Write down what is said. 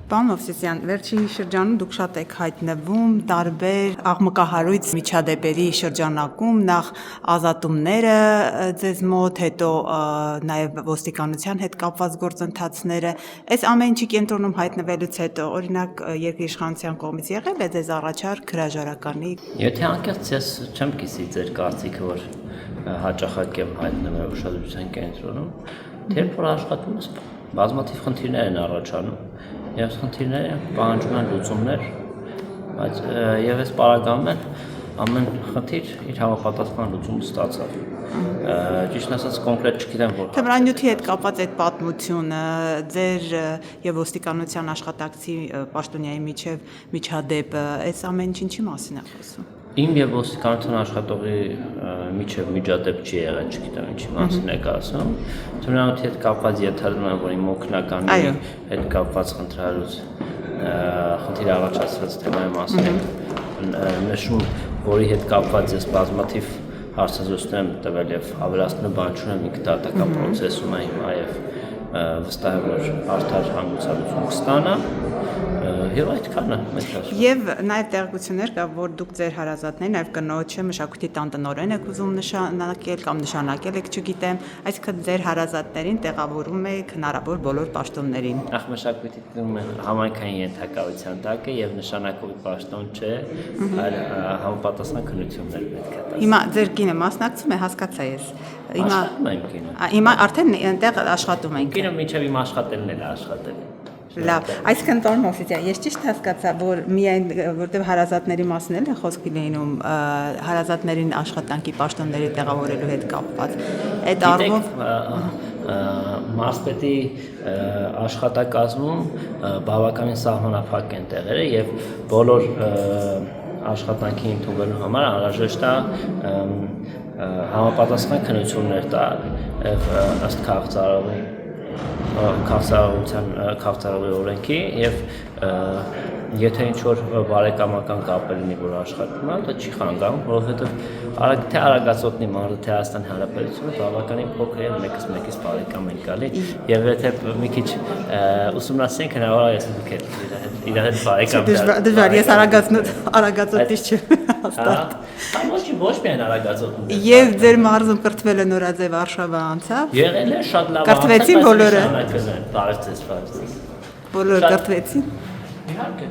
Պարոն Մովսեսյան, վերջին շրջանում դուք շատ եք հայտնվում տարբեր աղմկահարույց միջադեպերի շրջանակում, նախ ազատումները ձեզ մոտ, հետո նաև ոստիկանության հետ կապված գործընթացները, այս ամեն ինչի կենտրոնում հայտնվելուց հետո, օրինակ երկրիշխանության կողմից եղել է ձեզ առաջարկ հրաժարականի։ Եթե անկեղծ ես չեմ կիսի ձեր կարծիքը, որ հաճախակ եմ հայտնվել ուշադրության կենտրոնում, թե որ աշխատում ես բազմաթիվ խնդիրներ են առաջանում, եւ խնդիրները պահանջում են լուծումներ, բայց եւ այս պարագայում ամեն խնդիր իր համապատասխան լուծումը ստացավ։ Ճիշտ ասած կոնկրետ չգիտեմ որ։ Թմրանյութի հետ կապված այդ պատմությունը ձեր եւ ոստիկանության աշխատակցի պաշտոնյայի միջադեպը, այս ամեն ինչի մասին է խոսում։ Իմ եւ ոստիկանության աշխատողի միջև միջադեպ չի եղել, չգիտեմ ինչի մասին եք ասում։ Թմրանյութի հետ կապված ենթադրում եմ, որ իմ օգնականի հետ կապված խնդիր առաջացրած թեմայի մասին եք նշում, որի հետ կապված ես բազմաթիվ հարցազրույցներ եմ տվել եւ ավելացնում բան չունեմ, ինքը դատական process-ում է հիմա եւ վստահ եմ, որ արդար հանգուցալուծում կստանա։ Եվ այդքանը մետար։ Եվ նաև տեղեկություններ կա, որ դուք ձեր հարազատներին, նաև կնոջը մշակույթի տան տնօրեն եք ուզում նշանակել կամ նշանակել եք, չգիտեմ, այսինքն ձեր հարազատներին տեղավորում եք հնարավոր բոլոր պաշտոններին։ Նախ մշակույթի տանը համայնքային ենթակայության տակ է եւ նշանակովի պաշտոն չէ, այլ համապատասխան քննություններ պետք է տաս։ Հիմա ձեր կինը մասնակցում է, հասկացա ես։ Հիմա արդեն այնտեղ աշխատում ենք։ Կինը մինչև իմ աշխատելն էլ է աշխատել։ Լավ, այսինքն պարոն Մովսեսյան, ես ճիշտ հասկացա, որ միայն որտեղ հարազատների մասին էլ է խոսքի լինում, հարազատներին աշխատանքի պաշտոնների տեղավորելու հետ կապված։ Այդ առումով մարզպետի աշխատակազմում բավականին սահմանափակ են տեղերը եւ բոլոր աշխատանքի ընդունվելու համար անհրաժեշտ է համապատասխան քննություններ տալ եւ ըստ քաղաքացիական օրենքի եւ եթե ինչ-որ բարեկամական կապ լինի, որ աշխատում է, դա չի խանգարում, որովհետեւ թե Արագածոտնի մարզը, թե Հայաստանի Հանրապետությունը բավականին փոքր եւ մեկից բարեկամ են գալի եւ եթե մի քիչ ուսումնասիրենք հնարավոր է ես դուք իր հետ բարեկամ դժվար, ես Արագածոտնից չեմ հաստատ։ Ոչ միայն Արագածոտնի։ Եվ ձեր մարզում կրթվել է Նորաձև Վարշավա անցավ։ Եղել է շատ լավ։ Կրթվեցին բոլորը։ Բարեցես։ Բոլորը կրթվեցին։ Իհարկե։